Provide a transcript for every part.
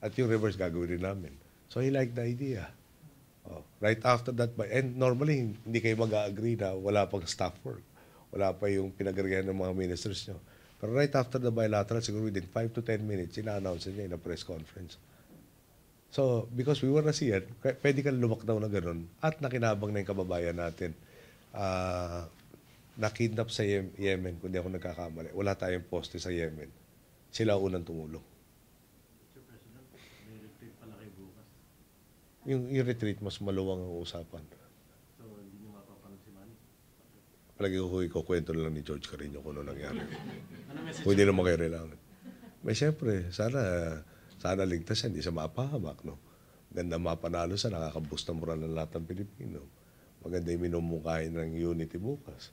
At yung reverse gagawin rin namin. So he liked the idea. Right after that, and normally hindi kayo mag-agree na wala pang staff work. Wala pa yung pinag-agreehan ng mga ministers nyo. Pero right after the bilateral, siguro within 5 to 10 minutes, ina-announce niya in a press conference. So, because we were na siya, pwede ka lumakdaw na ganun at nakinabang na yung kababayan natin. Na-kidnap sa Yemen, kung di ako nagkakamali. Wala tayong poste sa Yemen. Sila unang tumulong. Yung retreat, mas maluwang ang usapan. So, hindi nyo mapapanood si Manny? Palagi ko kwento na lang ni George Carino kung ano nangyari. Ano message? Kung hindi naman kayo kailangan. May siyempre, sana ligtas siya, hindi siya mapahamak, no? Ganda mapanalo siya, nakakaboost ng moral ng lahat ng Pilipino. Maganda yung minumungkahin ng unity bukas.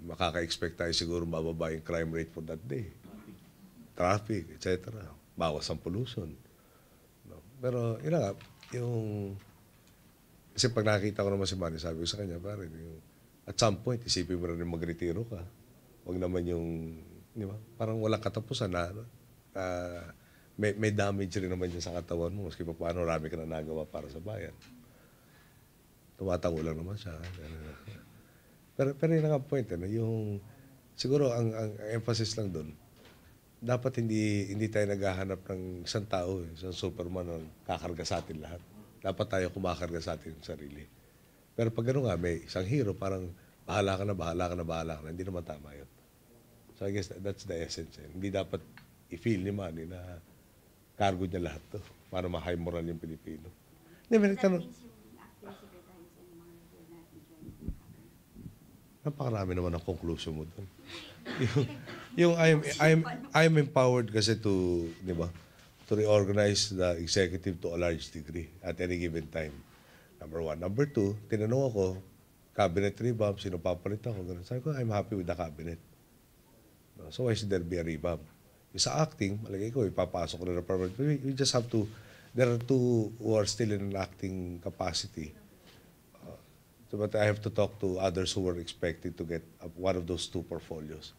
Makaka-expect tayo siguro mababa yung crime rate for that day. Traffic, etc. Bawas ang pollution. No? Pero, yun nga, kasi pag nakita ko naman si Manny, sabi ko sa kanya, pare, at some point, isipin mo rin magretiro ka. Huwag naman yung, di ba? Parang walang katapusan na, may damage rin naman dyan sa katawan mo, maski pa paano rami ka na nagawa para sa bayan. Tumatango lang naman siya. Pero yun ang point, siguro ang emphasis lang doon, dapat hindi tayo naghahanap ng isang tao, isang Superman na kakarga sa atin lahat. Dapat tayo kumakarga sa atin sarili. Pero pag gano'n nga, may isang hero, parang bahala ka na. Hindi naman tama yun. So I guess that's the essence. Hindi dapat i-feel ni Manny na cargo niya lahat to para ma-high moral yung Pilipino. Hindi, may nagtanong. Napakarami naman ang conclusion mo doon. I'm empowered kasi to, di ba, to reorganize the executive to a large degree at any given time. Number one. Number two, tinanong ako, cabinet revamp, sino papalit ako? Ganun. Sabi ko, I'm happy with the cabinet. So why should there be a revamp? Sa acting, malagay ko, ipapasok ko na ng permanent. We just have to, there are two who are still in an acting capacity. But I have to talk to others who were expected to get one of those two portfolios.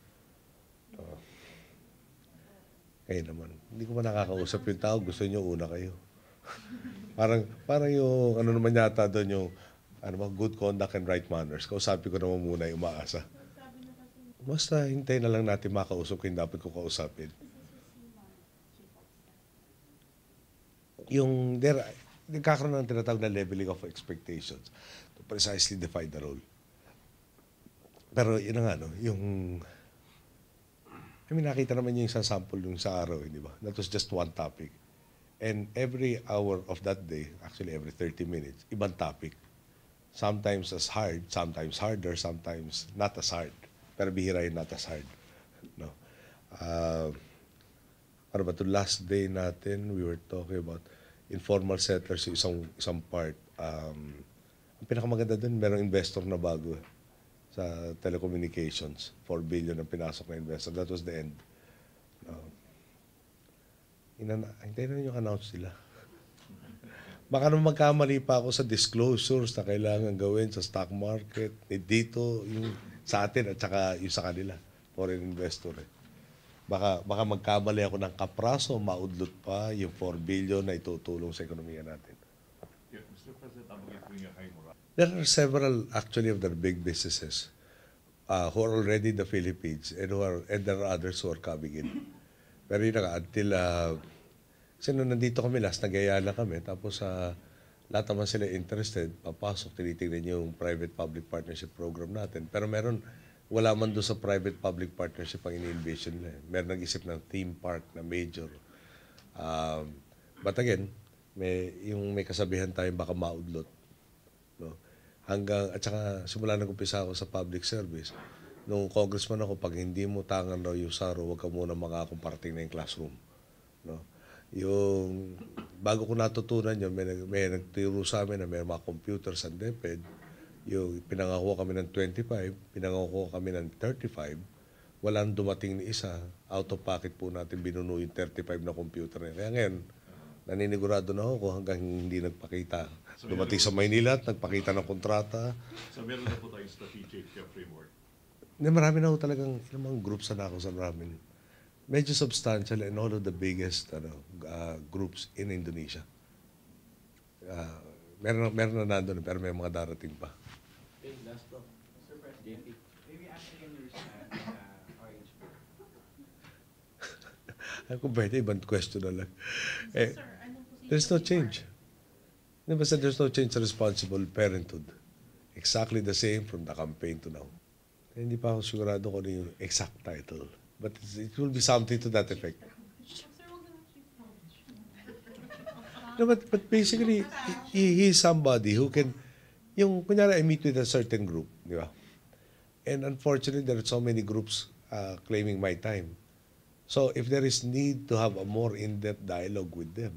Kayo naman. Hindi ko man nakakausap yung tao. Gusto nyo una kayo. parang yung ano naman yata doon yung good conduct and right manners. Kausapin ko naman muna yung umaasa. Basta hintayin na lang natin makausap kung dapat ko kausapin. Nagkakaroon ng tinatawag na leveling of expectations to precisely define the role. Pero yun na nga, nakita naman yung isang sample yung sa araw, di ba? That was just one topic. And every hour of that day, actually every 30 minutes, ibang topic. Sometimes as hard, sometimes harder, sometimes not as hard. Pero bihira yung not as hard. No? Ano ba ito? Last day natin, we were talking about informal settlers, isang part. Ang pinakamaganda dun, merong investor na bago sa telecommunications. 4 billion ang pinasok na investor. That was the end. Hintayin na yung announce nila. Baka naman magkamali pa ako sa disclosures na kailangan gawin sa stock market, dito, yung sa atin at saka yung sa kanila, foreign investor. Baka magkamali ako ng kapraso, maudlot pa yung 4 billion na itutulong sa ekonomiya natin. Yeah, Mr. President, I'm going to high moral. There are several actually of the big businesses who are already in the Philippines and there are others who are coming in. Pero yun nga, until kasi nung nandito kami last, nag-ayala kami, tapos lahat naman sila interested, papasok, tinitingnan yung private-public partnership program natin. Pero wala man doon sa private-public partnership ang ini-envision nila. Meron nag-isip ng theme park na major. But again, may kasabihan tayo baka maudlot. No? At saka simula nag-umpisa ako sa public service. Nung congressman ako, pag hindi mo tangan raw yung saro, huwag ka muna makakaparating na yung classroom. No? Bago ko natutunan yun, may nagturo sa amin na may mga computers sa DepEd. Pinangako kami ng 25, pinangako kami ng 35, walang dumating ni isa, out of pocket po natin binuno yung 35 na computer na. Kaya ngayon, naninigurado na ako hanggang hindi nagpakita. Dumating sa Maynila at nagpakita ng kontrata. So meron na po tayong strategic framework. Marami na ako talagang ilang groups na ako sa namin. medyo substantial and all of the biggest groups in Indonesia. Meron na nandun, pero may mga darating pa. Okay, last talk. Mr. President, maybe asking your stand orange book. Kung pwede, ibang question na lang. Sir, anong position There's no ni change. Basta there's no change sa responsible parenthood. Exactly the same from the campaign to now. Hindi pa ako sigurado kung ano yung exact title. But it will be something to that effect. Sir, wag naman keep knowledge. No, but basically, he is somebody who can, yung, kunyari, I meet with a certain group, di ba? And unfortunately, there are so many groups claiming my time. So if there is need to have a more in-depth dialogue with them,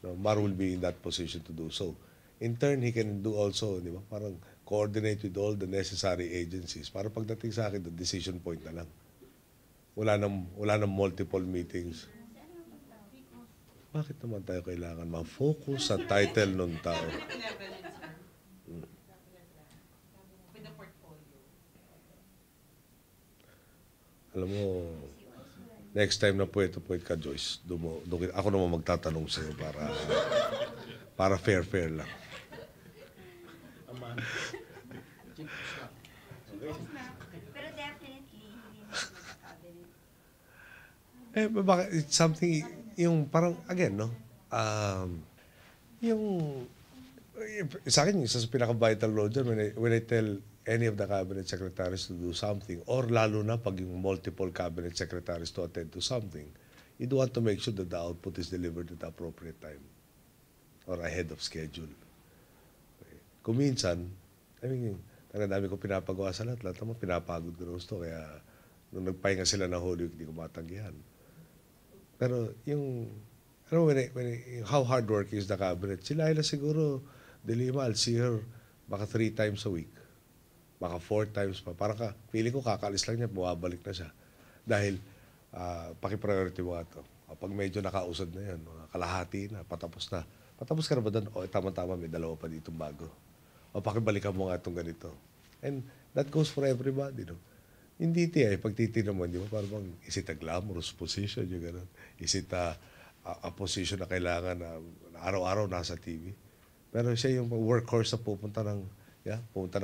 no, Mar will be in that position to do so. In turn, he can do also, di ba, parang coordinate with all the necessary agencies para pagdating sa akin, the decision point na lang. Wala nang multiple meetings. Bakit naman tayo kailangan ma-focus sa title ng tao? With the portfolio. Alam mo, next time na puwet ka, Joyce, ako naman magtatanong sa'yo para fair lang. Aman. Pero definitely, hindi na magkakabinet. Bakit, it's something, yung parang, again, no? Yung, sa akin, isa sa pinaka-vital role dyan, when I tell any of the cabinet secretaries to do something, or lalo na pag yung multiple cabinet secretaries to attend to something, you do want to make sure that the output is delivered at the appropriate time or ahead of schedule. Okay. Kung minsan, I mean, ang dami ko pinapagawa sa lahat naman pinapagod ko gusto, kaya nung nagpahinga sila na Holy Week, hindi ko matanggihan. Pero yung, ano, how hardworking is the cabinet, si Laila siguro, De Lima, I'll see her baka 3 times a week. Baka 4 times pa. Parang feeling ko kakaalis lang niya, bumabalik na siya. Dahil, paki-priority mo ito. Pag medyo nakausad na yan, kalahati na, patapos na. Patapos ka na ba doon? O, tama-tama, may dalawa pa dito bago. O, pakibalikan mo nga itong ganito. And that goes for everybody, no? Hindi pag titignan mo, di ba, parang is it a glamorous position, yung gano'n? Is it a position na kailangan na araw-araw nasa TV? Pero siya yung workhorse na pupunta ng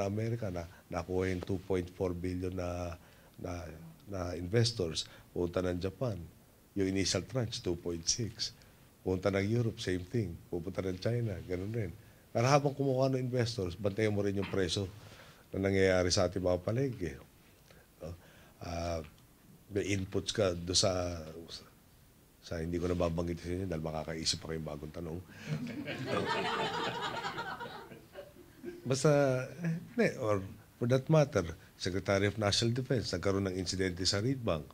Amerika na nakuha yung 2.4 billion na investors. Pupunta ng Japan, yung initial tranche, 2.6. Pupunta ng Europe, same thing. Pupunta ng China, ganun rin. Pero habang kumuha ng investors, bantayan mo rin yung preso na nangyayari sa ating mga palengke. May inputs ka do sa hindi ko na babanggit sa inyo dahil makakaisip pa kayong bagong tanong. Basta, or for that matter, Secretary of National Defense, nagkaroon ng insidente sa Reed Bank.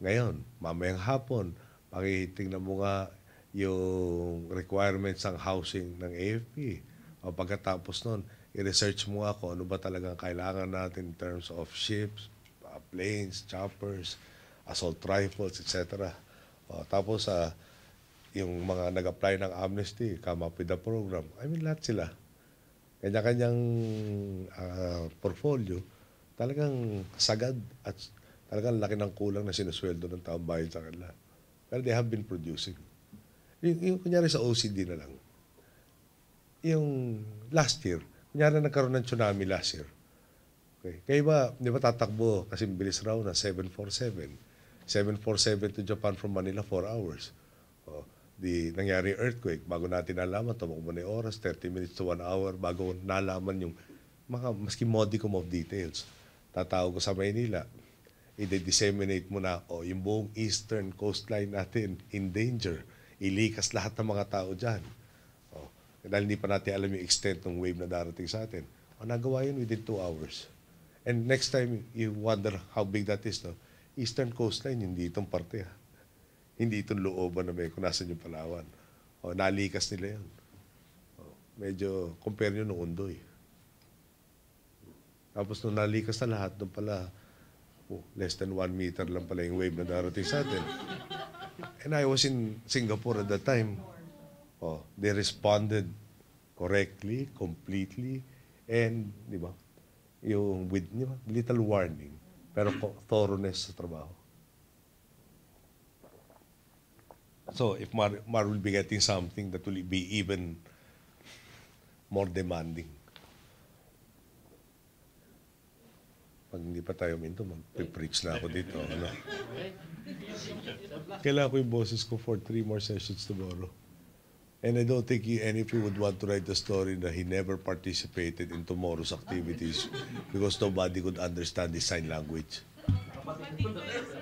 Ngayon, mamayang hapon, pakitingnan mo nga yung requirements ng housing ng AFP. O pagkatapos nun, i-research mo nga kung ano ba talagang kailangan natin in terms of ships, planes, choppers, assault rifles, etc. Tapos, yung mga nag-apply ng amnesty, come up with the program. I mean, lahat sila. Kanya-kanyang portfolio, talagang sagad at talagang laki ng kulang na sinusweldo ng taong bayan sa kanila. Pero they have been producing. Yung kunyari sa OCD na lang, yung last year, kunyari nagkaroon ng tsunami last year. Okay. Kaya di ba tatakbo kasi bilis raw na 747. 747 to Japan from Manila, 4 hours. Di nangyari earthquake, bago natin nalaman, tumakbo na yung oras, 30 minutes to 1 hour, bago nalaman yung maski modicum of details. Tatawag ko sa Maynila, i-disseminate mo na, yung buong eastern coastline natin in danger. Ilikas lahat ng mga tao dyan. Dahil hindi pa natin alam yung extent ng wave na darating sa atin. Nagawa yun within 2 hours. And next time, you wonder how big that is, no? Eastern coastline, hindi itong parte, ha? Hindi itong looban na may kung nasan yung Palawan. Nalikas nila yan. Medyo compare nyo nung Undoy. Tapos nung nalikas na lahat, nung pala, less than 1 meter lang pala yung wave na darating sa atin. And I was in Singapore at that time. They responded correctly, completely, and, di ba, yung with little warning, pero thoroughness sa trabaho. So if Mar will be getting something that will be even more demanding. Pag hindi pa tayo minto, mag-preach na ako dito. Ano? Kailangan ko yung boses ko for 3 more sessions tomorrow. And I don't think any of you would want to write the story that he never participated in tomorrow's activities because nobody could understand the sign language. Matindi po yun, sir.